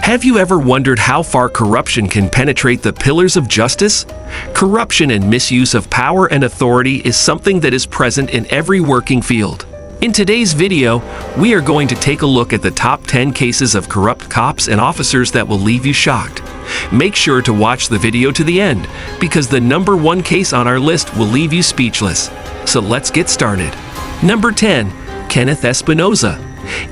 Have you ever wondered how far corruption can penetrate the pillars of justice? Corruption and misuse of power and authority is something that is present in every working field. In today's video, we are going to take a look at the top 10 cases of corrupt cops and officers that will leave you shocked. Make sure to watch the video to the end, because the number 1 case on our list will leave you speechless. So let's get started. Number 10. Kenneth Espinoza.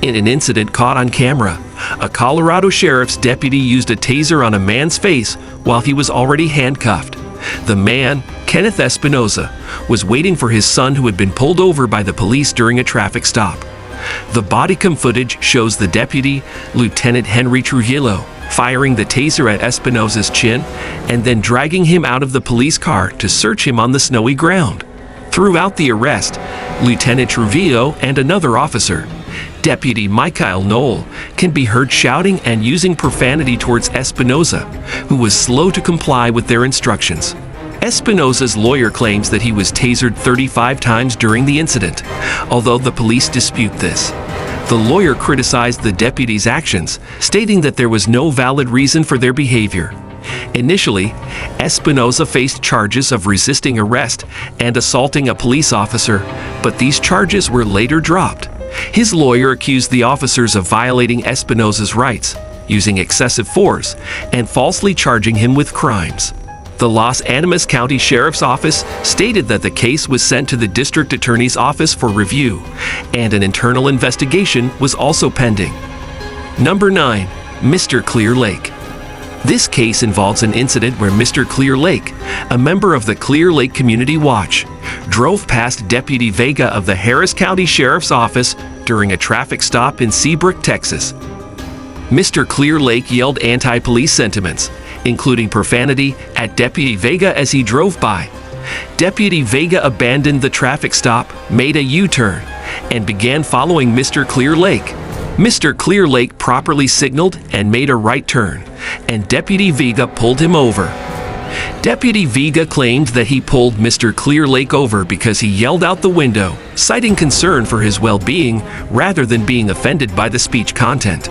In an incident caught on camera, a Colorado sheriff's deputy used a taser on a man's face while he was already handcuffed. The man, Kenneth Espinoza, was waiting for his son who had been pulled over by the police during a traffic stop. The body cam footage shows the deputy, Lieutenant Henry Trujillo, firing the taser at Espinoza's chin and then dragging him out of the police car to search him on the snowy ground. Throughout the arrest, Lieutenant Trujillo and another officer, Deputy Michael Knoll, can be heard shouting and using profanity towards Espinoza, who was slow to comply with their instructions. Espinoza's lawyer claims that he was tasered 35 times during the incident, although the police dispute this. The lawyer criticized the deputy's actions, stating that there was no valid reason for their behavior. Initially, Espinoza faced charges of resisting arrest and assaulting a police officer, but these charges were later dropped. His lawyer accused the officers of violating Espinoza's rights, using excessive force, and falsely charging him with crimes. The Los Animas County Sheriff's Office stated that the case was sent to the District Attorney's Office for review, and an internal investigation was also pending. Number 9. Mr. Clear Lake. This case involves an incident where Mr. Clear Lake, a member of the Clear Lake Community Watch, drove past Deputy Vega of the Harris County Sheriff's Office during a traffic stop in Seabrook, Texas. Mr. Clear Lake yelled anti-police sentiments, including profanity, at Deputy Vega as he drove by. Deputy Vega abandoned the traffic stop, made a U-turn, and began following Mr. Clear Lake. Mr. Clear Lake properly signaled and made a right turn, and Deputy Vega pulled him over. Deputy Vega claimed that he pulled Mr. Clear Lake over because he yelled out the window, citing concern for his well-being rather than being offended by the speech content.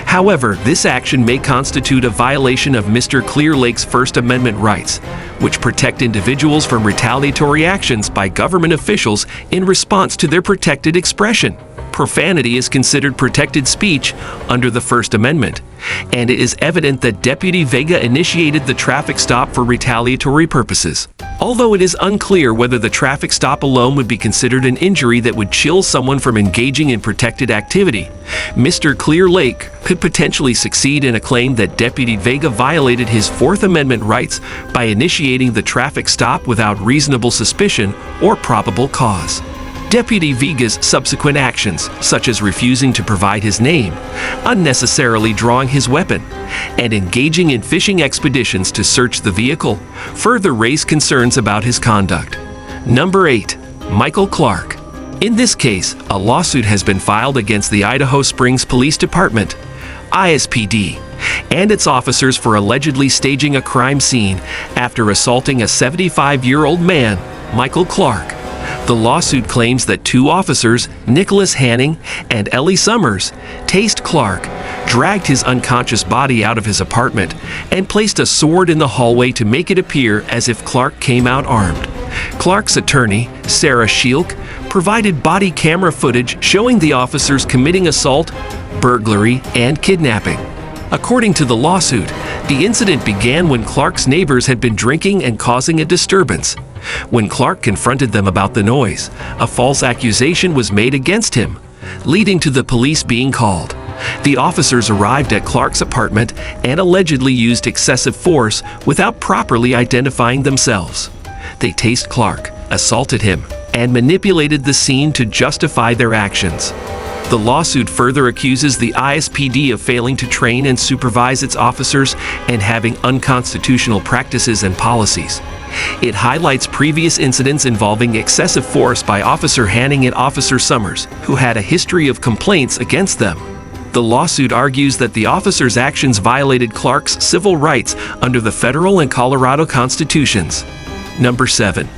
However, this action may constitute a violation of Mr. Clear Lake's First Amendment rights, which protect individuals from retaliatory actions by government officials in response to their protected expression. Profanity is considered protected speech under the First Amendment, and it is evident that Deputy Vega initiated the traffic stop for retaliatory purposes. Although it is unclear whether the traffic stop alone would be considered an injury that would chill someone from engaging in protected activity, Mr. Clear Lake could potentially succeed in a claim that Deputy Vega violated his Fourth Amendment rights by initiating the traffic stop without reasonable suspicion or probable cause. Deputy Vega's subsequent actions, such as refusing to provide his name, unnecessarily drawing his weapon, and engaging in fishing expeditions to search the vehicle, further raise concerns about his conduct. Number 8. Michael Clark. In this case, a lawsuit has been filed against the Idaho Springs Police Department, ISPD, and its officers for allegedly staging a crime scene after assaulting a 75-year-old man, Michael Clark. The lawsuit claims that 2 officers, Nicholas Hanning and Ellie Summers, tased Clark, dragged his unconscious body out of his apartment, and placed a sword in the hallway to make it appear as if Clark came out armed. Clark's attorney, Sarah Shielk, provided body camera footage showing the officers committing assault, burglary, and kidnapping. According to the lawsuit, the incident began when Clark's neighbors had been drinking and causing a disturbance. When Clark confronted them about the noise, a false accusation was made against him, leading to the police being called. The officers arrived at Clark's apartment and allegedly used excessive force without properly identifying themselves. They tased Clark, assaulted him, and manipulated the scene to justify their actions. The lawsuit further accuses the ISPD of failing to train and supervise its officers and having unconstitutional practices and policies. It highlights previous incidents involving excessive force by Officer Hanning and Officer Summers, who had a history of complaints against them. The lawsuit argues that the officers' actions violated Clark's civil rights under the federal and Colorado constitutions. Number 7.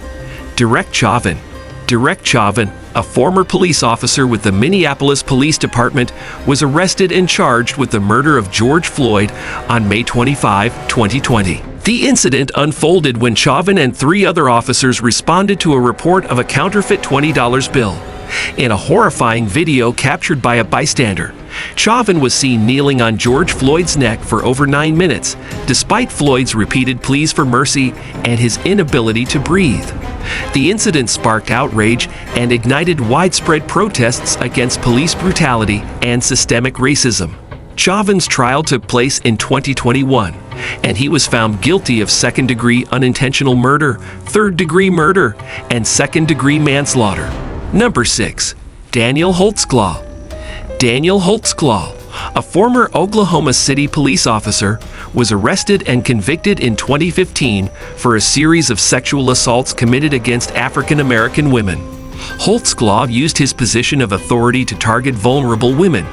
Derek Chauvin. Derek Chauvin, a former police officer with the Minneapolis Police Department, was arrested and charged with the murder of George Floyd on May 25, 2020. The incident unfolded when Chauvin and 3 other officers responded to a report of a counterfeit $20 bill. In a horrifying video captured by a bystander, Chauvin was seen kneeling on George Floyd's neck for over 9 minutes, despite Floyd's repeated pleas for mercy and his inability to breathe. The incident sparked outrage and ignited widespread protests against police brutality and systemic racism. Chauvin's trial took place in 2021, and he was found guilty of second-degree unintentional murder, third-degree murder, and second-degree manslaughter. Number 6. Daniel Holtzclaw. Daniel Holtzclaw, a former Oklahoma City police officer, was arrested and convicted in 2015 for a series of sexual assaults committed against African American women. Holtzclaw used his position of authority to target vulnerable women,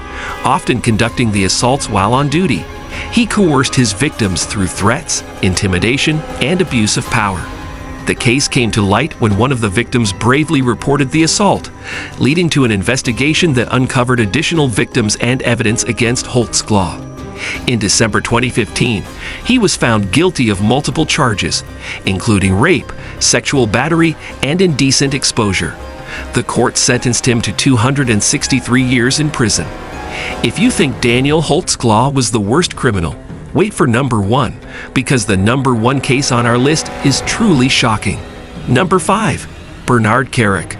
often conducting the assaults while on duty. He coerced his victims through threats, intimidation, and abuse of power. The case came to light when one of the victims bravely reported the assault, leading to an investigation that uncovered additional victims and evidence against Holtzclaw. In December 2015, he was found guilty of multiple charges, including rape, sexual battery, and indecent exposure. The court sentenced him to 263 years in prison. If you think Daniel Holtzclaw was the worst criminal, wait for number 1, because the number 1 case on our list is truly shocking. Number 5. Bernard Kerik.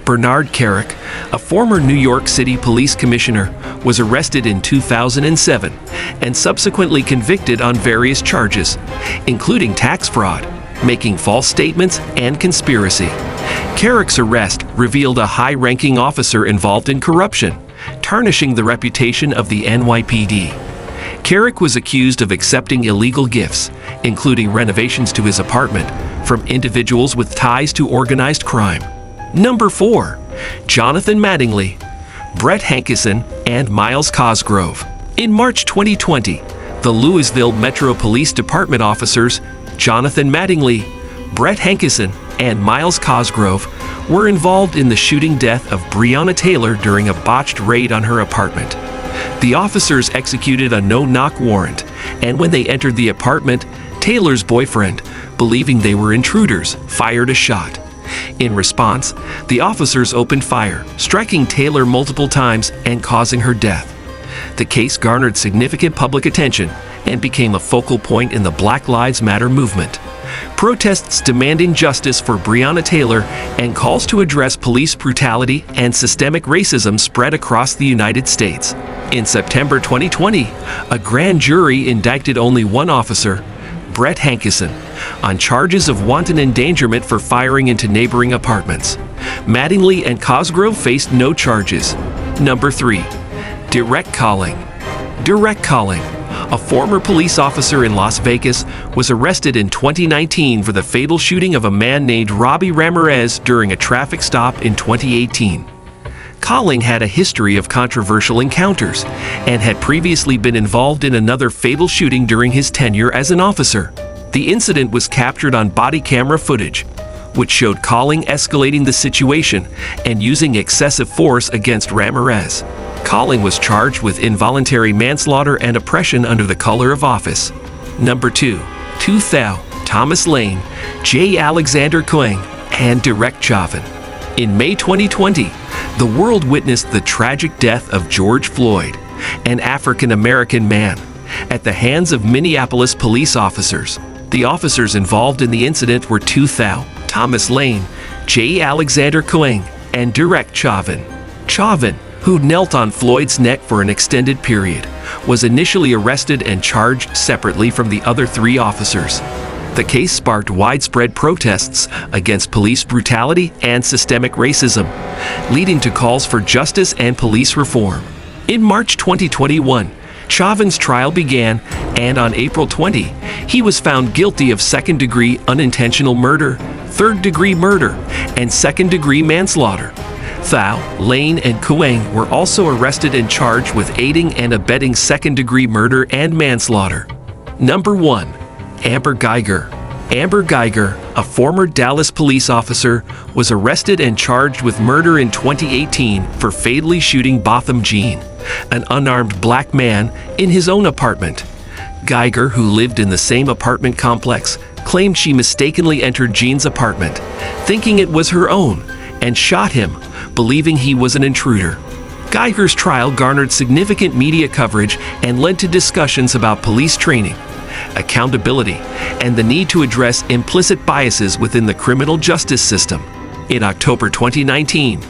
Bernard Kerik, a former New York City police commissioner, was arrested in 2007 and subsequently convicted on various charges, including tax fraud, making false statements, and conspiracy. Kerik's arrest revealed a high-ranking officer involved in corruption, tarnishing the reputation of the NYPD. Kerik was accused of accepting illegal gifts, including renovations to his apartment, from individuals with ties to organized crime. Number 4. Jonathan Mattingly, Brett Hankison, and Myles Cosgrove. In March 2020, the Louisville Metro Police Department officers, Jonathan Mattingly, Brett Hankison, and Myles Cosgrove, were involved in the shooting death of Breonna Taylor during a botched raid on her apartment. The officers executed a no-knock warrant, and when they entered the apartment, Taylor's boyfriend, believing they were intruders, fired a shot. In response, the officers opened fire, striking Taylor multiple times and causing her death. The case garnered significant public attention and became a focal point in the Black Lives Matter movement. Protests demanding justice for Breonna Taylor and calls to address police brutality and systemic racism spread across the United States. In September 2020, a grand jury indicted only one officer, Brett Hankison, on charges of wanton endangerment for firing into neighboring apartments. Mattingly and Cosgrove faced no charges. Number 3. Direct calling. Direct calling. A former police officer in Las Vegas was arrested in 2019 for the fatal shooting of a man named Robbie Ramirez during a traffic stop in 2018. Calling had a history of controversial encounters and had previously been involved in another fatal shooting during his tenure as an officer. The incident was captured on body camera footage, which showed Calling escalating the situation and using excessive force against Ramirez. Calling was charged with involuntary manslaughter and oppression under the color of office. Number 2. Thomas Lane, J. Alexander Kueng, and Derek Chauvin. In May 2020, the world witnessed the tragic death of George Floyd, an African-American man, at the hands of Minneapolis police officers. The officers involved in the incident were Thomas Lane, J. Alexander Kueng, and Derek Chauvin. Chauvin, who knelt on Floyd's neck for an extended period, was initially arrested and charged separately from the other 3 officers. The case sparked widespread protests against police brutality and systemic racism, leading to calls for justice and police reform. In March 2021, Chauvin's trial began, and on April 20, he was found guilty of second-degree unintentional murder, third-degree murder, and second-degree manslaughter. Lane, and Kueng were also arrested and charged with aiding and abetting second-degree murder and manslaughter. Number 1. Amber Guyger. Amber Geiger, a former Dallas police officer, was arrested and charged with murder in 2018 for fatally shooting Botham Jean, an unarmed black man, in his own apartment. Geiger, who lived in the same apartment complex, claimed she mistakenly entered Jean's apartment, thinking it was her own, and shot him, believing he was an intruder. Geiger's trial garnered significant media coverage and led to discussions about police training, accountability, and the need to address implicit biases within the criminal justice system. In October 2019,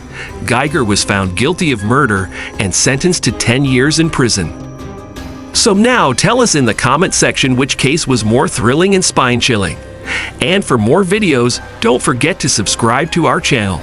Geiger was found guilty of murder and sentenced to 10 years in prison. So now tell us in the comment section which case was more thrilling and spine-chilling. And for more videos, don't forget to subscribe to our channel.